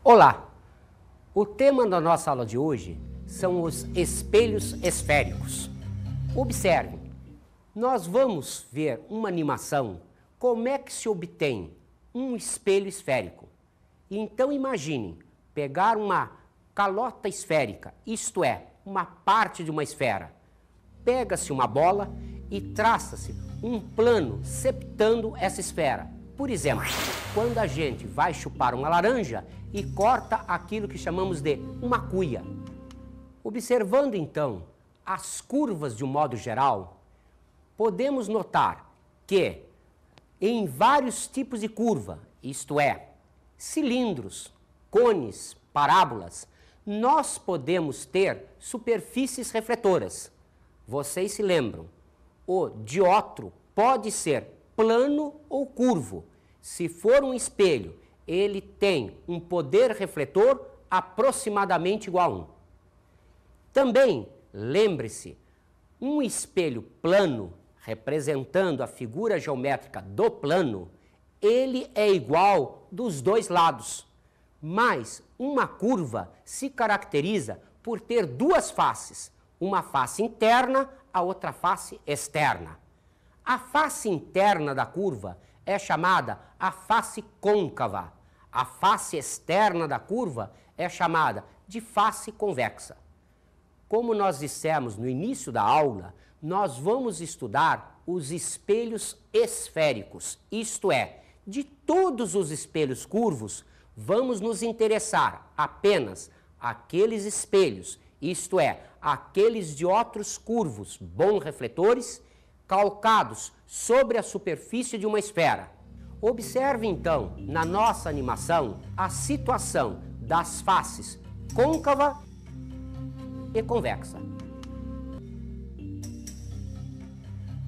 Olá! O tema da nossa aula de hoje são os espelhos esféricos. Observe, nós vamos ver uma animação como é que se obtém um espelho esférico. Então imagine pegar uma calota esférica, isto é, uma parte de uma esfera. Pega-se uma bola e traça-se um plano septando essa esfera. Por exemplo, quando a gente vai chupar uma laranja e corta aquilo que chamamos de uma cuia. Observando então as curvas de um modo geral, podemos notar que em vários tipos de curva, isto é, cilindros, cones, parábolas, nós podemos ter superfícies refletoras. Vocês se lembram, o dióptro pode ser plano ou curvo. Se for um espelho, ele tem um poder refletor aproximadamente igual a 1. Também, lembre-se, um espelho plano, representando a figura geométrica do plano, ele é igual dos dois lados. Mas uma curva se caracteriza por ter duas faces, uma face interna, a outra face externa. A face interna da curva é chamada a face côncava. A face externa da curva é chamada de face convexa. Como nós dissemos no início da aula, nós vamos estudar os espelhos esféricos, isto é, de todos os espelhos curvos, vamos nos interessar apenas aqueles espelhos, isto é, aqueles dióptros curvos, bons refletores, calcados sobre a superfície de uma esfera. Observe então, na nossa animação, a situação das faces côncava e convexa.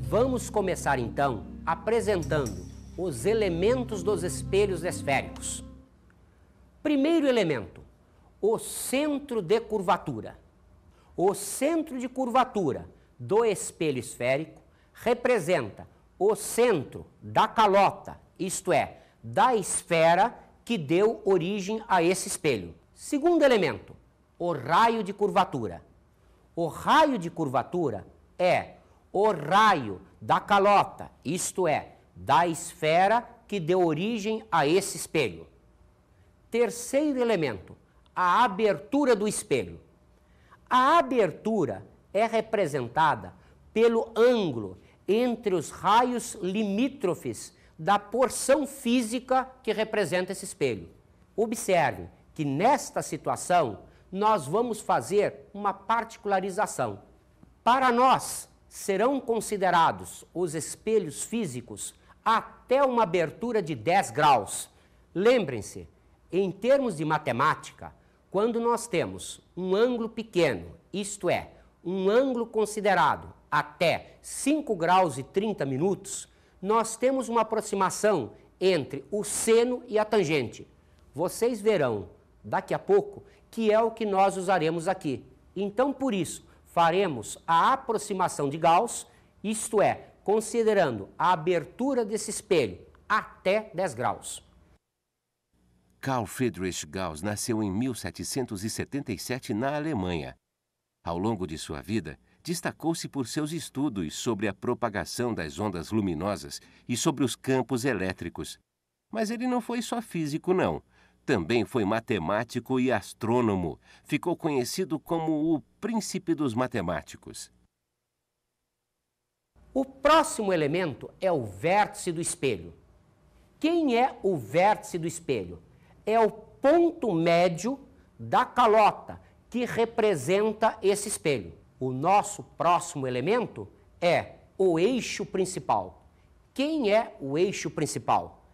Vamos começar então apresentando os elementos dos espelhos esféricos. Primeiro elemento, o centro de curvatura. O centro de curvatura do espelho esférico representa o centro da calota, isto é, da esfera que deu origem a esse espelho. Segundo elemento, o raio de curvatura. O raio de curvatura é o raio da calota, isto é, da esfera que deu origem a esse espelho. Terceiro elemento, a abertura do espelho. A abertura é representada pelo ângulo entre os raios limítrofes da porção física que representa esse espelho. Observe que nesta situação nós vamos fazer uma particularização. Para nós, serão considerados os espelhos físicos até uma abertura de 10 graus. Lembrem-se, em termos de matemática, quando nós temos um ângulo pequeno, isto é, um ângulo considerado até 5 graus e 30 minutos, nós temos uma aproximação entre o seno e a tangente. Vocês verão daqui a pouco que é o que nós usaremos aqui. Então, por isso, faremos a aproximação de Gauss, isto é, considerando a abertura desse espelho até 10 graus. Carl Friedrich Gauss nasceu em 1777 na Alemanha. Ao longo de sua vida, destacou-se por seus estudos sobre a propagação das ondas luminosas e sobre os campos elétricos. Mas ele não foi só físico, não. Também foi matemático e astrônomo. Ficou conhecido como o príncipe dos matemáticos. O próximo elemento é o vértice do espelho. Quem é o vértice do espelho? É o ponto médio da calota que representa esse espelho. O nosso próximo elemento é o eixo principal. Quem é o eixo principal?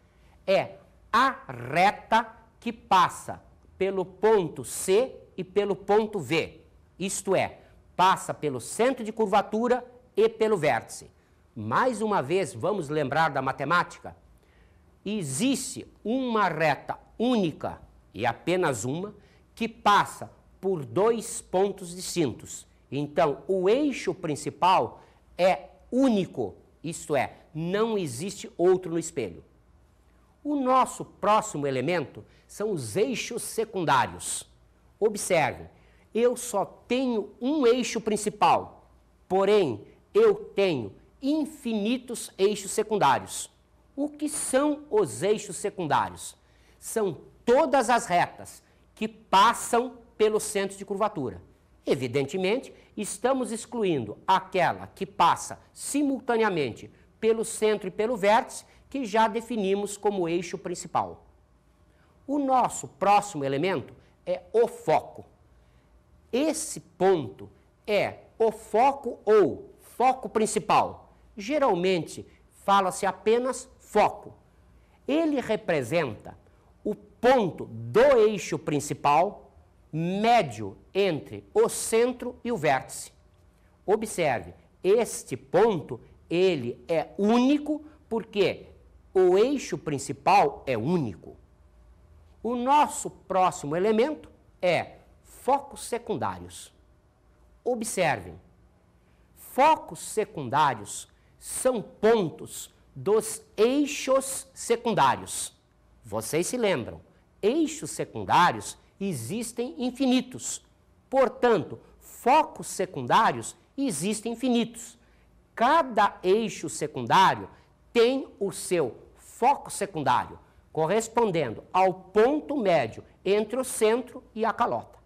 É a reta que passa pelo ponto C e pelo ponto V. Isto é, passa pelo centro de curvatura e pelo vértice. Mais uma vez, vamos lembrar da matemática? Existe uma reta única, e apenas uma, que passa por dois pontos distintos. Então, o eixo principal é único, isto é, não existe outro no espelho. O nosso próximo elemento são os eixos secundários. Observe, eu só tenho um eixo principal, porém eu tenho infinitos eixos secundários. O que são os eixos secundários? São todas as retas que passam pelo centro de curvatura. Evidentemente, estamos excluindo aquela que passa simultaneamente pelo centro e pelo vértice, que já definimos como eixo principal. O nosso próximo elemento é o foco. Esse ponto é o foco ou foco principal. Geralmente, fala-se apenas foco. Ele representa o ponto do eixo principal, médio entre o centro e o vértice. Observe, este ponto, ele é único porque o eixo principal é único. O nosso próximo elemento é focos secundários. Observem, focos secundários são pontos dos eixos secundários. Vocês se lembram, eixos secundários existem infinitos. Portanto, focos secundários existem infinitos. Cada eixo secundário tem o seu foco secundário, correspondendo ao ponto médio entre o centro e a calota.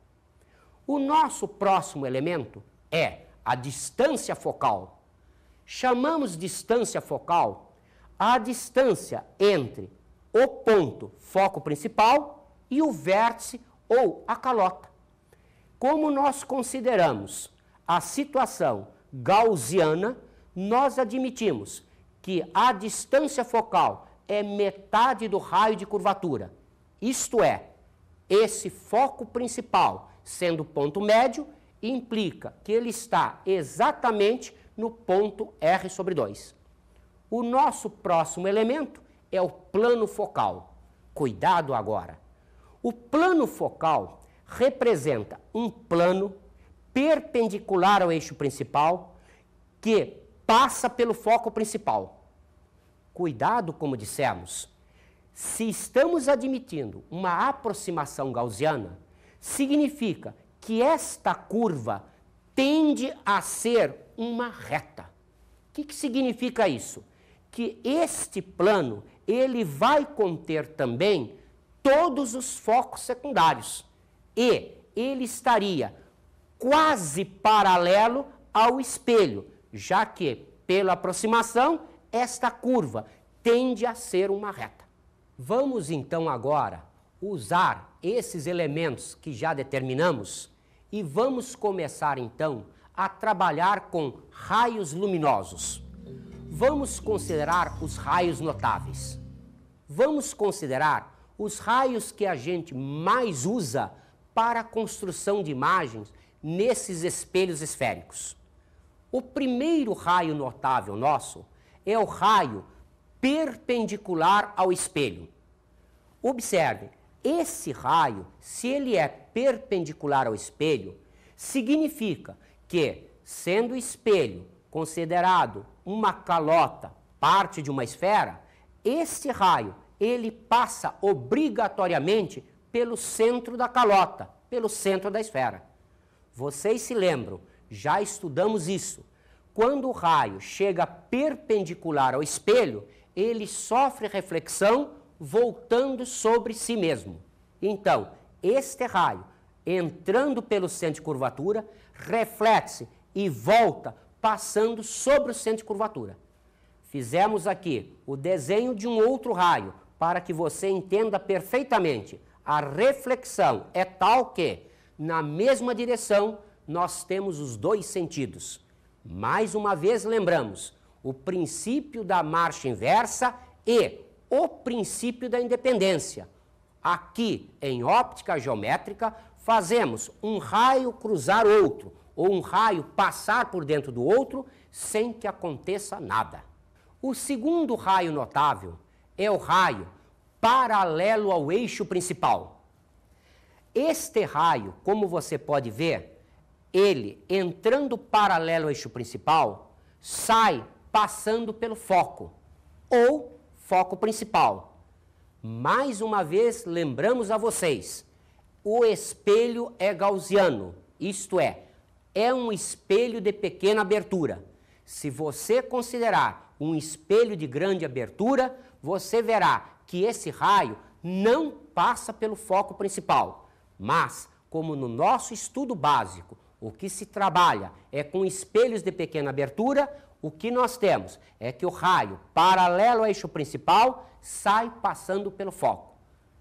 O nosso próximo elemento é a distância focal. Chamamos distância focal a distância entre o ponto foco principal e o vértice ou a calota. Como nós consideramos a situação gaussiana, nós admitimos que a distância focal é metade do raio de curvatura. Isto é, esse foco principal, sendo o ponto médio, implica que ele está exatamente no ponto R/2. O nosso próximo elemento é o plano focal. Cuidado agora. O plano focal representa um plano perpendicular ao eixo principal que passa pelo foco principal. Cuidado, como dissemos. Se estamos admitindo uma aproximação gaussiana, significa que esta curva tende a ser uma reta. O que significa isso? Que este plano, ele vai conter também todos os focos secundários e ele estaria quase paralelo ao espelho, já que, pela aproximação, esta curva tende a ser uma reta. Vamos então agora usar esses elementos que já determinamos e vamos começar então a trabalhar com raios luminosos. Vamos considerar os raios notáveis. Vamos considerar os raios que a gente mais usa para a construção de imagens nesses espelhos esféricos. O primeiro raio notável nosso é o raio perpendicular ao espelho. Observe, esse raio, se ele é perpendicular ao espelho, significa que, sendo o espelho considerado uma calota, parte de uma esfera, este raio, ele passa obrigatoriamente pelo centro da calota, pelo centro da esfera. Vocês se lembram, já estudamos isso. Quando o raio chega perpendicular ao espelho, ele sofre reflexão voltando sobre si mesmo. Então, este raio, entrando pelo centro de curvatura, reflete-se e volta passando sobre o centro de curvatura. Fizemos aqui o desenho de um outro raio para que você entenda perfeitamente. A reflexão é tal que, na mesma direção, nós temos os dois sentidos. Mais uma vez lembramos o princípio da marcha inversa e o princípio da independência. Aqui, em óptica geométrica, fazemos um raio cruzar outro, ou um raio passar por dentro do outro, sem que aconteça nada. O segundo raio notável é o raio paralelo ao eixo principal. Este raio, como você pode ver, ele, entrando paralelo ao eixo principal, sai passando pelo foco, ou foco principal. Mais uma vez, lembramos a vocês, o espelho é gaussiano, isto é um espelho de pequena abertura. Se você considerar um espelho de grande abertura, você verá que esse raio não passa pelo foco principal. Mas, como no nosso estudo básico, o que se trabalha é com espelhos de pequena abertura, o que nós temos é que o raio, paralelo ao eixo principal, sai passando pelo foco.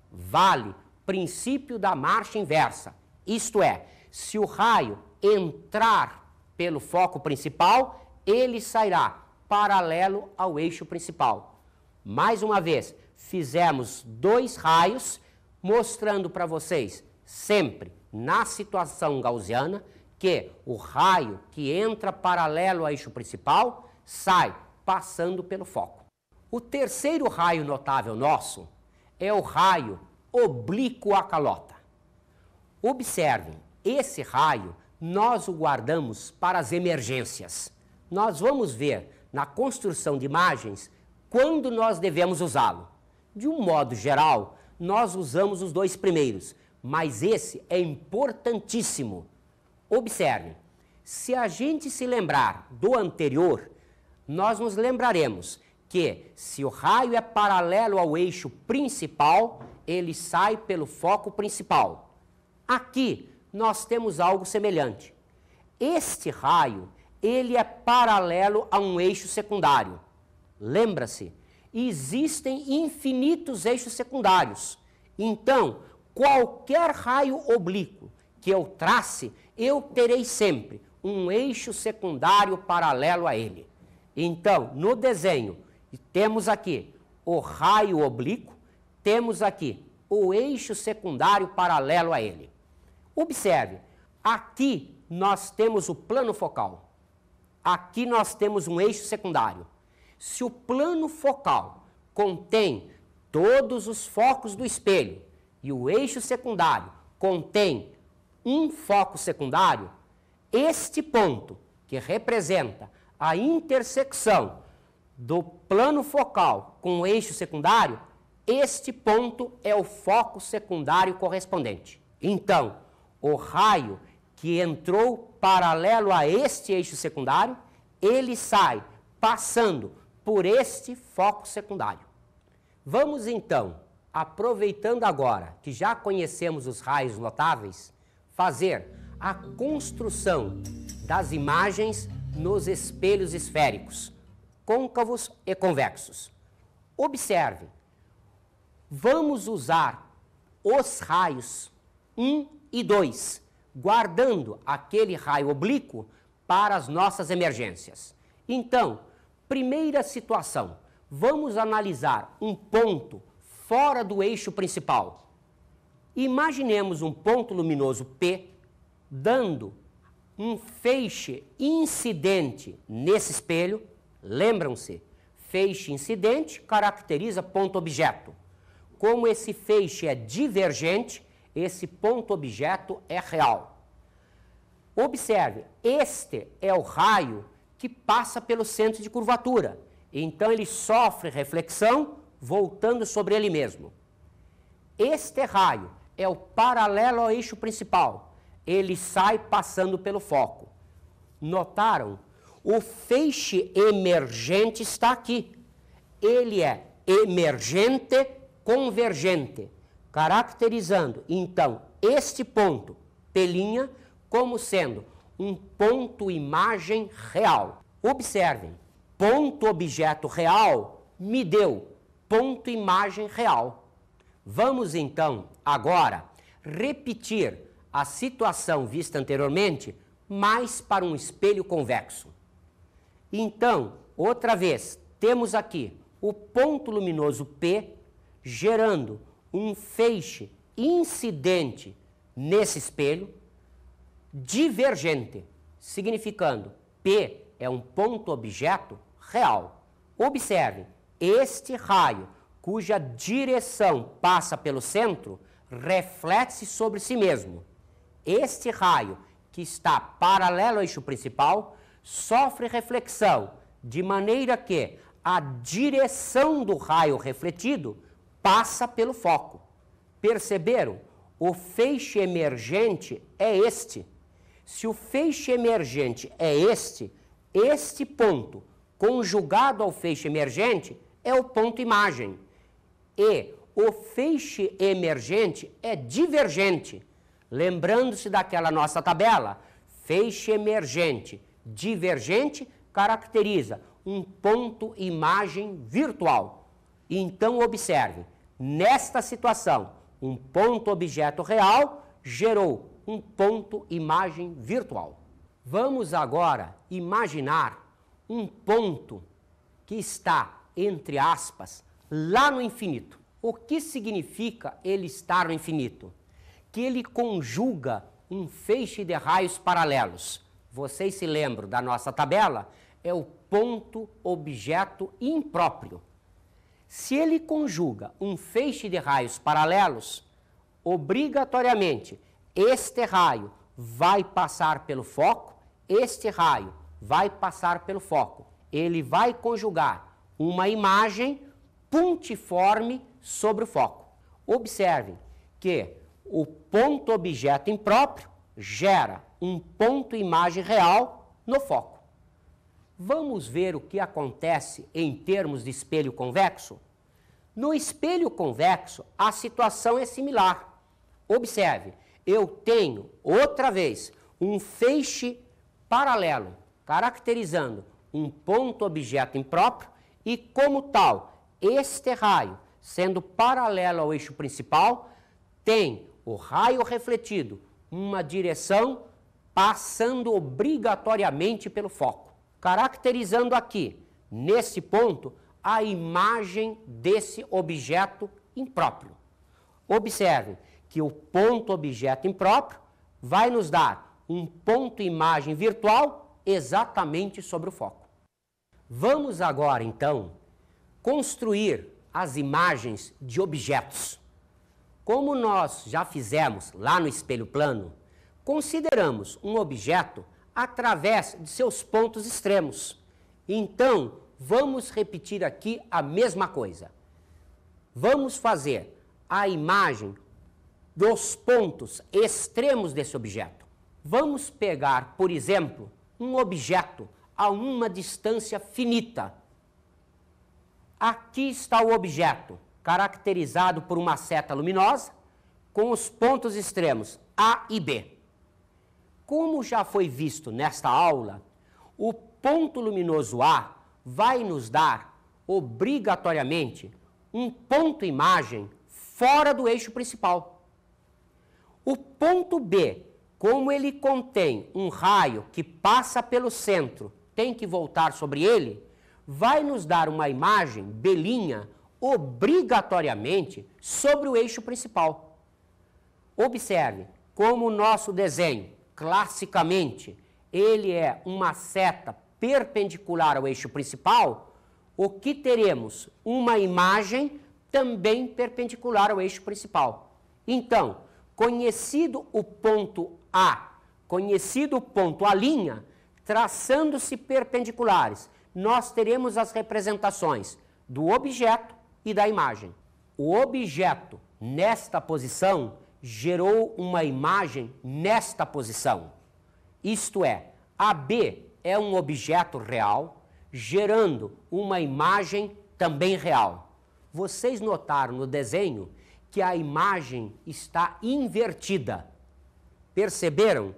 Vale princípio da marcha inversa, isto é, se o raio entrar pelo foco principal, ele sairá paralelo ao eixo principal. Mais uma vez, fizemos 2 raios, mostrando para vocês, sempre na situação gaussiana, que o raio que entra paralelo ao eixo principal sai passando pelo foco. O terceiro raio notável nosso é o raio oblíquo à calota. Observem, esse raio nós o guardamos para as emergências. Nós vamos ver na construção de imagens quando nós devemos usá-lo. De um modo geral, nós usamos os 2 primeiros, mas esse é importantíssimo. Observe, se a gente se lembrar do anterior, nós nos lembraremos que se o raio é paralelo ao eixo principal, ele sai pelo foco principal. Aqui nós temos algo semelhante. Este raio, ele é paralelo a um eixo secundário. Lembra-se, existem infinitos eixos secundários. Então, qualquer raio oblíquo que eu trace, eu terei sempre um eixo secundário paralelo a ele. Então, no desenho, temos aqui o raio oblíquo, temos aqui o eixo secundário paralelo a ele. Observe, aqui nós temos o plano focal, aqui nós temos um eixo secundário. Se o plano focal contém todos os focos do espelho e o eixo secundário contém um foco secundário, este ponto, que representa a intersecção do plano focal com o eixo secundário, este ponto é o foco secundário correspondente. Então, o raio que entrou paralelo a este eixo secundário, ele sai passando por este foco secundário. Vamos então, aproveitando agora que já conhecemos os raios notáveis, fazer a construção das imagens nos espelhos esféricos, côncavos e convexos. Observe, vamos usar os raios 1 e 2, guardando aquele raio oblíquo para as nossas emergências. Então, primeira situação, vamos analisar um ponto fora do eixo principal. Imaginemos um ponto luminoso P, dando um feixe incidente nesse espelho. Lembram-se, feixe incidente caracteriza ponto-objeto. Como esse feixe é divergente, esse ponto-objeto é real. Observe, este é o raio que passa pelo centro de curvatura. Então ele sofre reflexão, voltando sobre ele mesmo. Este raio é o paralelo ao eixo principal. Ele sai passando pelo foco. Notaram? O feixe emergente está aqui. Ele é emergente convergente, caracterizando, então, este ponto, P', como sendo um ponto-imagem real. Observem, ponto-objeto real me deu ponto-imagem real. Vamos, então, agora, repetir a situação vista anteriormente, mas para um espelho convexo. Então, outra vez, temos aqui o ponto luminoso P gerando um feixe incidente nesse espelho, divergente, significando P é um ponto-objeto real. Observe, este raio, cuja direção passa pelo centro, reflete-se sobre si mesmo. Este raio, que está paralelo ao eixo principal, sofre reflexão, de maneira que a direção do raio refletido passa pelo foco. Perceberam? O feixe emergente é este. Se o feixe emergente é este ponto conjugado ao feixe emergente é o ponto imagem. E o feixe emergente é divergente. Lembrando-se daquela nossa tabela, feixe emergente, divergente, caracteriza um ponto imagem virtual. Então, observe, nesta situação, um ponto objeto real gerou um ponto imagem virtual. Vamos agora imaginar um ponto que está, entre aspas, lá no infinito. O que significa ele estar no infinito? Que ele conjuga um feixe de raios paralelos. Vocês se lembram da nossa tabela? É o ponto objeto impróprio. Se ele conjuga um feixe de raios paralelos, obrigatoriamente este raio vai passar pelo foco, este raio vai passar pelo foco. Ele vai conjugar uma imagem pontiforme sobre o foco. Observem que o ponto objeto impróprio gera um ponto imagem real no foco. Vamos ver o que acontece em termos de espelho convexo? No espelho convexo, a situação é similar. Observe, eu tenho, outra vez, um feixe paralelo, caracterizando um ponto objeto impróprio e, como tal, este raio, sendo paralelo ao eixo principal, tem o raio refletido uma direção passando obrigatoriamente pelo foco, caracterizando aqui, nesse ponto, a imagem desse objeto impróprio. Observe que o ponto objeto impróprio vai nos dar um ponto imagem virtual exatamente sobre o foco. Vamos agora, então, construir as imagens de objetos. Como nós já fizemos lá no espelho plano, consideramos um objeto através de seus pontos extremos. Então, vamos repetir aqui a mesma coisa. Vamos fazer a imagem dos pontos extremos desse objeto. Vamos pegar, por exemplo, um objeto a uma distância finita. Aqui está o objeto, caracterizado por uma seta luminosa, com os pontos extremos A e B. Como já foi visto nesta aula, o ponto luminoso A vai nos dar, obrigatoriamente, um ponto imagem fora do eixo principal. O ponto B, como ele contém um raio que passa pelo centro, tem que voltar sobre ele, vai nos dar uma imagem, B', obrigatoriamente sobre o eixo principal. Observe como o nosso desenho, classicamente, ele é uma seta perpendicular ao eixo principal, o que teremos? Uma imagem também perpendicular ao eixo principal. Então, conhecido o ponto A, conhecido o ponto A', traçando-se perpendiculares, nós teremos as representações do objeto e da imagem. O objeto, nesta posição, gerou uma imagem nesta posição. Isto é, AB é um objeto real, gerando uma imagem também real. Vocês notaram no desenho que a imagem está invertida. Perceberam?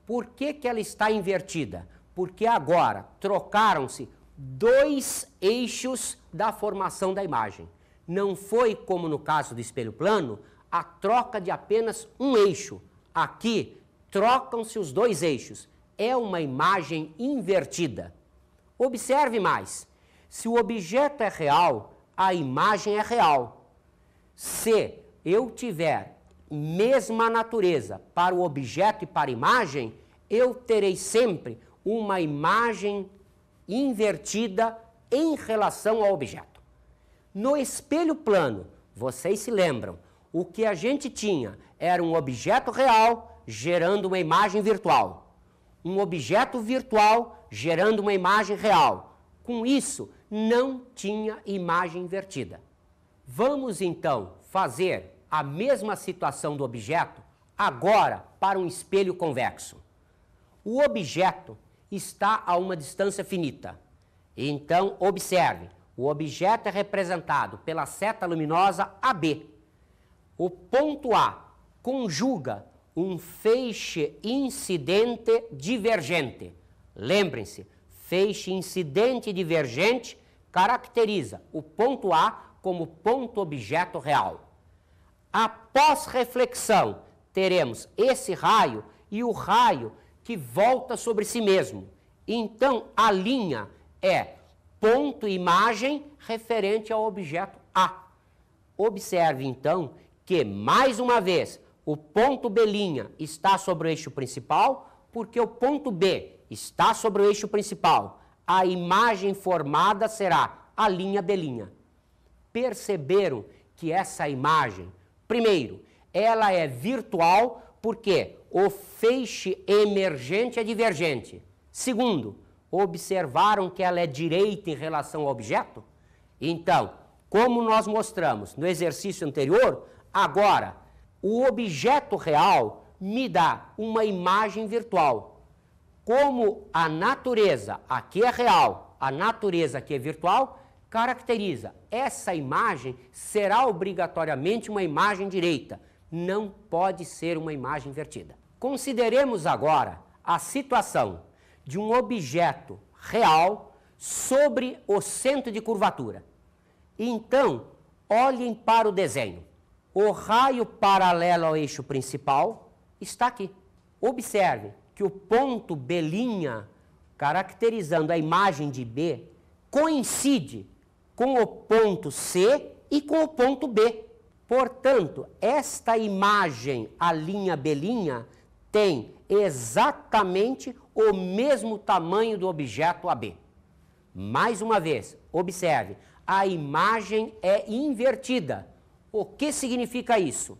Por que ela está invertida? Porque agora trocaram-se dois eixos da formação da imagem. Não foi, como no caso do espelho plano, a troca de apenas um eixo. Aqui, trocam-se os dois eixos. É uma imagem invertida. Observe mais. Se o objeto é real, a imagem é real. Se eu tiver mesma natureza para o objeto e para a imagem, eu terei sempre uma imagem invertida em relação ao objeto. No espelho plano, vocês se lembram, o que a gente tinha era um objeto real gerando uma imagem virtual. Um objeto virtual gerando uma imagem real. Com isso, não tinha imagem invertida. Vamos então fazer a mesma situação do objeto agora para um espelho convexo. O objeto está a uma distância finita. Então, observe, o objeto é representado pela seta luminosa AB. O ponto A conjuga um feixe incidente divergente. Lembrem-se, feixe incidente divergente caracteriza o ponto A como ponto objeto real. Após reflexão, teremos esse raio e o raio que volta sobre si mesmo. Então, a linha é ponto-imagem referente ao objeto A. Observe, então, que, mais uma vez, o ponto B' está sobre o eixo principal, porque o ponto B está sobre o eixo principal. A imagem formada será a linha B'. Perceberam que essa imagem, primeiro, ela é virtual porque o feixe emergente é divergente. Segundo, observaram que ela é direita em relação ao objeto? Então, como nós mostramos no exercício anterior, agora o objeto real me dá uma imagem virtual. Como a natureza aqui é real, a natureza aqui é virtual, caracteriza essa imagem será obrigatoriamente uma imagem direita, não pode ser uma imagem invertida. Consideremos agora a situação de um objeto real sobre o centro de curvatura. Então, olhem para o desenho. O raio paralelo ao eixo principal está aqui. Observe que o ponto B', caracterizando a imagem de B, coincide com o ponto C e com o ponto B. Portanto, esta imagem, a linha B', tem exatamente o mesmo tamanho do objeto AB. Mais uma vez, observe, a imagem é invertida. O que significa isso?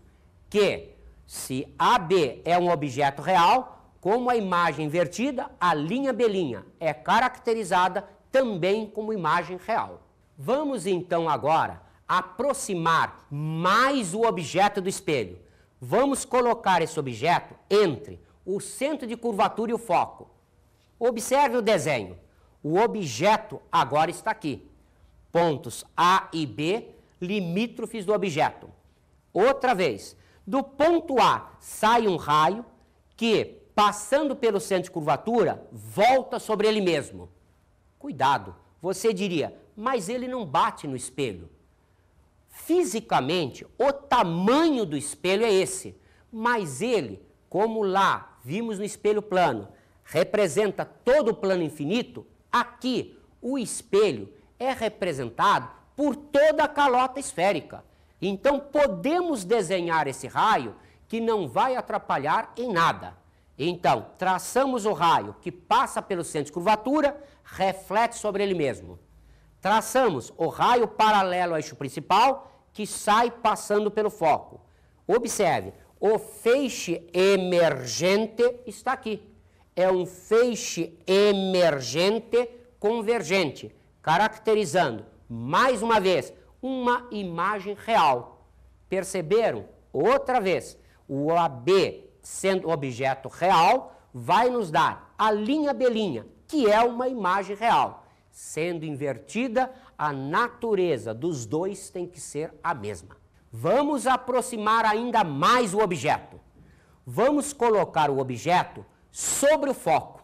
Que se AB é um objeto real, como a imagem invertida, a linha B' é caracterizada também como imagem real. Vamos então agora aproximar mais o objeto do espelho. Vamos colocar esse objeto entre o centro de curvatura e o foco. Observe o desenho. O objeto agora está aqui. Pontos A e B, limítrofes do objeto. Outra vez, do ponto A sai um raio que, passando pelo centro de curvatura, volta sobre ele mesmo. Cuidado, você diria, mas ele não bate no espelho. Fisicamente, o tamanho do espelho é esse, mas ele, como lá vimos no espelho plano, representa todo o plano infinito, aqui o espelho é representado por toda a calota esférica. Então, podemos desenhar esse raio que não vai atrapalhar em nada. Então, traçamos o raio que passa pelo centro de curvatura, reflete sobre ele mesmo. Traçamos o raio paralelo ao eixo principal, que sai passando pelo foco. Observe, o feixe emergente está aqui. É um feixe emergente convergente, caracterizando, mais uma vez, uma imagem real. Perceberam? Outra vez, o AB, sendo objeto real, vai nos dar a linha B', que é uma imagem real. Sendo invertida, a natureza dos dois tem que ser a mesma. Vamos aproximar ainda mais o objeto. Vamos colocar o objeto sobre o foco.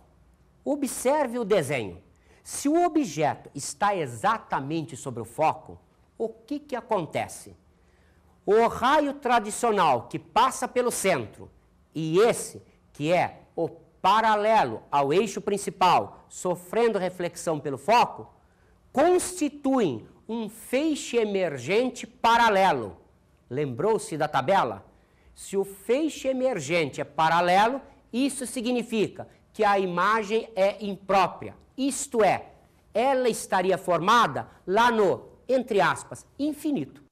Observe o desenho. Se o objeto está exatamente sobre o foco, o que acontece? O raio tradicional que passa pelo centro e esse, que é o paralelo ao eixo principal, sofrendo reflexão pelo foco, constituem um feixe emergente paralelo. Lembrou-se da tabela? Se o feixe emergente é paralelo, isso significa que a imagem é imprópria. Isto é, ela estaria formada lá no, entre aspas, infinito.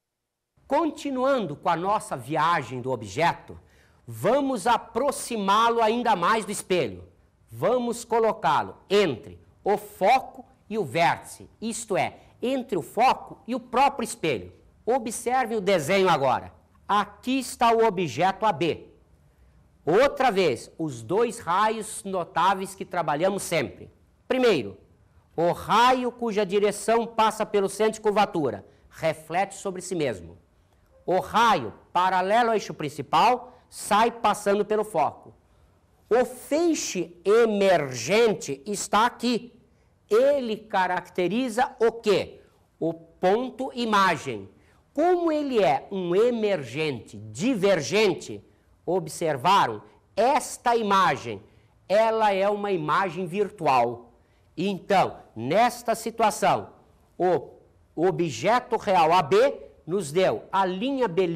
Continuando com a nossa viagem do objeto, vamos aproximá-lo ainda mais do espelho. Vamos colocá-lo entre o foco e o vértice, isto é, entre o foco e o próprio espelho. Observe o desenho agora. Aqui está o objeto AB. Outra vez, os dois raios notáveis que trabalhamos sempre. Primeiro, o raio cuja direção passa pelo centro de curvatura, reflete sobre si mesmo. O raio, paralelo ao eixo principal, sai passando pelo foco. O feixe emergente está aqui. Ele caracteriza o quê? O ponto imagem. Como ele é um emergente divergente, observaram? Esta imagem, ela é uma imagem virtual. Então, nesta situação, o objeto real AB nos deu a linha B',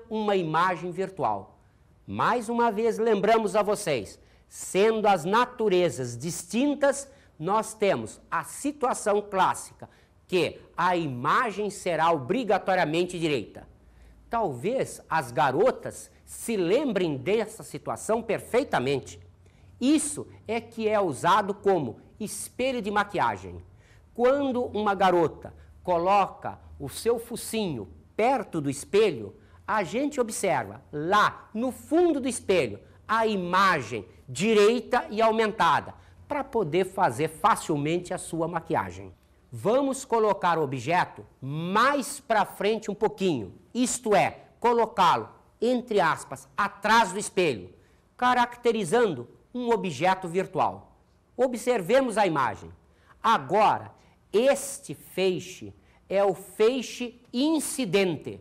uma imagem virtual. Mais uma vez, lembramos a vocês, sendo as naturezas distintas, nós temos a situação clássica, que a imagem será obrigatoriamente direita. Talvez as garotas se lembrem dessa situação perfeitamente. Isso é que é usado como espelho de maquiagem. Quando uma garota coloca o seu focinho perto do espelho, a gente observa lá no fundo do espelho a imagem direita e aumentada, para poder fazer facilmente a sua maquiagem. Vamos colocar o objeto mais para frente um pouquinho, isto é, colocá-lo, entre aspas, atrás do espelho, caracterizando um objeto virtual. Observemos a imagem. Agora, este feixe é o feixe incidente.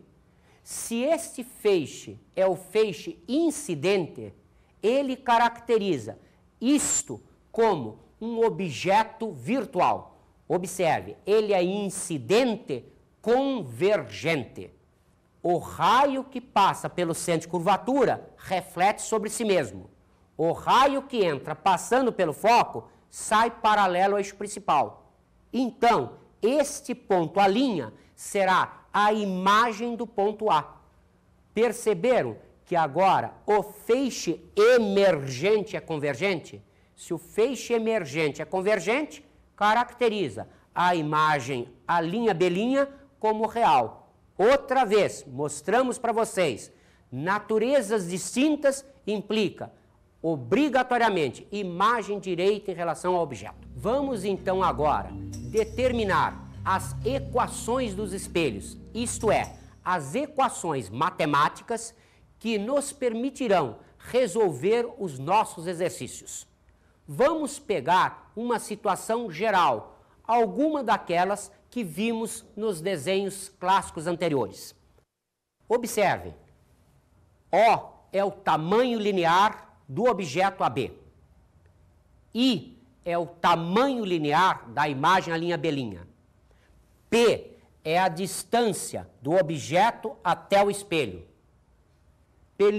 Se este feixe é o feixe incidente, ele caracteriza isto como um objeto virtual. Observe, ele é incidente convergente. O raio que passa pelo centro de curvatura reflete sobre si mesmo. O raio que entra passando pelo foco sai paralelo ao eixo principal. Então, este ponto A' será a imagem do ponto A. Perceberam que agora o feixe emergente é convergente? Se o feixe emergente é convergente, caracteriza a imagem A' B' como real. Outra vez, mostramos para vocês, naturezas distintas implica obrigatoriamente imagem direita em relação ao objeto. Vamos então agora determinar as equações dos espelhos, isto é, as equações matemáticas que nos permitirão resolver os nossos exercícios. Vamos pegar uma situação geral, alguma daquelas que vimos nos desenhos clássicos anteriores. Observem, O é o tamanho linear do objeto AB. I é o tamanho linear da imagem A'B'. P é a distância do objeto até o espelho. P'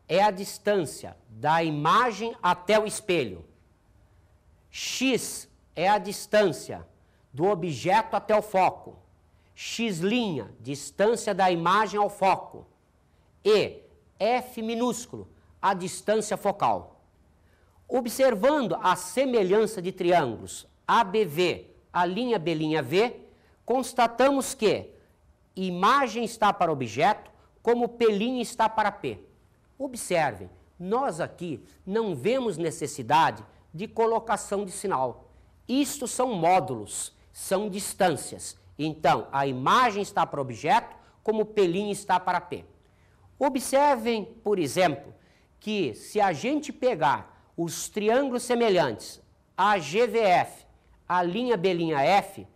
é a distância da imagem até o espelho. X é a distância do objeto até o foco. X', distância da imagem ao foco. E F minúsculo, a distância focal. Observando a semelhança de triângulos ABV, A'B', constatamos que imagem está para objeto, como P' está para P. Observem, nós aqui não vemos necessidade de colocação de sinal. Isto são módulos, são distâncias. Então, a imagem está para objeto, como P' está para P. Observem, por exemplo, que se a gente pegar os triângulos semelhantes AGVF, A'B',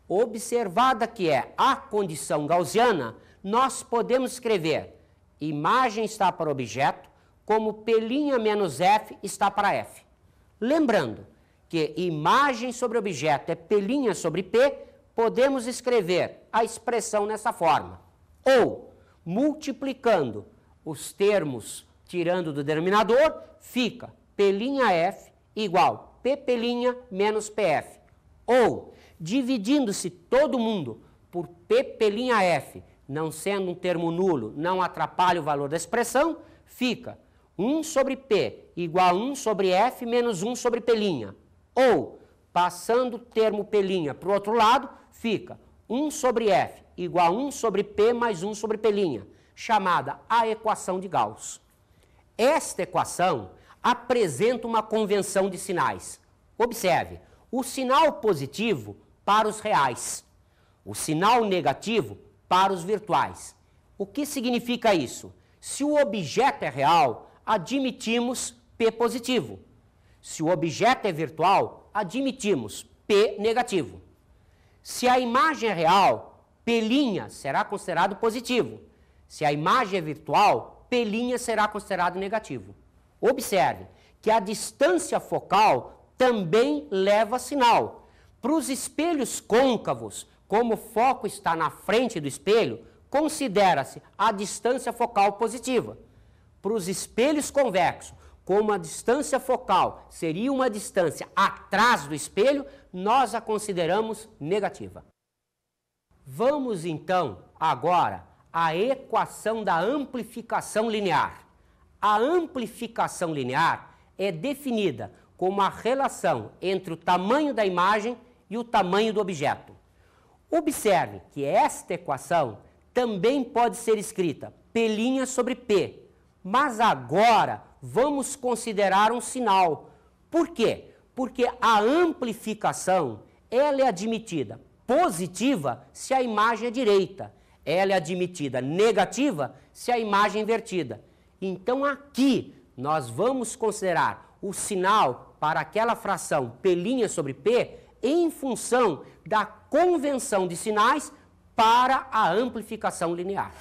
observada que é a condição gaussiana, nós podemos escrever imagem está para objeto, como P' menos F está para F. Lembrando que imagem sobre objeto é P' sobre P, podemos escrever a expressão nessa forma. Ou, multiplicando os termos, tirando do denominador, fica P'F igual P' menos PF. Ou, dividindo-se todo mundo por P'F, não sendo um termo nulo, não atrapalha o valor da expressão, fica 1 sobre P igual a 1 sobre F menos 1 sobre P'. Ou, passando o termo P' para o outro lado, fica 1 sobre F igual a 1 sobre P mais 1 sobre P', chamada a equação de Gauss. Esta equação apresenta uma convenção de sinais. Observe, o sinal positivo para os reais, o sinal negativo para os virtuais. O que significa isso? Se o objeto é real, admitimos P positivo. Se o objeto é virtual, admitimos P negativo. Se a imagem é real, P' será considerado positivo. Se a imagem é virtual, P' será considerado negativo. Observe que a distância focal também leva sinal. Para os espelhos côncavos, como o foco está na frente do espelho, considera-se a distância focal positiva. Para os espelhos convexos, como a distância focal seria uma distância atrás do espelho, nós a consideramos negativa. Vamos então agora à equação da amplificação linear. A amplificação linear é definida como a relação entre o tamanho da imagem e o tamanho do objeto. Observe que esta equação também pode ser escrita P' sobre P, mas agora vamos considerar um sinal. Por quê? Porque a amplificação ela é admitida positiva se a imagem é direita, ela é admitida negativa se a imagem é invertida. Então aqui nós vamos considerar o sinal para aquela fração P' sobre P em função da convenção de sinais para a amplificação linear.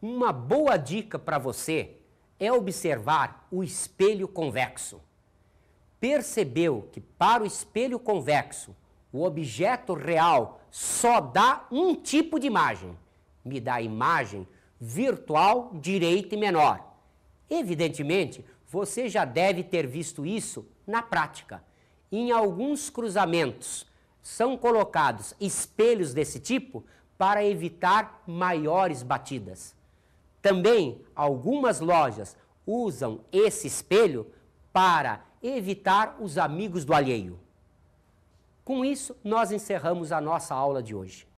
Uma boa dica para você é observar o espelho convexo. Percebeu que para o espelho convexo o objeto real só dá um tipo de imagem? Me dá a imagem virtual direita e menor. Evidentemente, você já deve ter visto isso na prática. Em alguns cruzamentos são colocados espelhos desse tipo para evitar maiores batidas. Também algumas lojas usam esse espelho para evitar os amigos do alheio. Com isso, nós encerramos a nossa aula de hoje.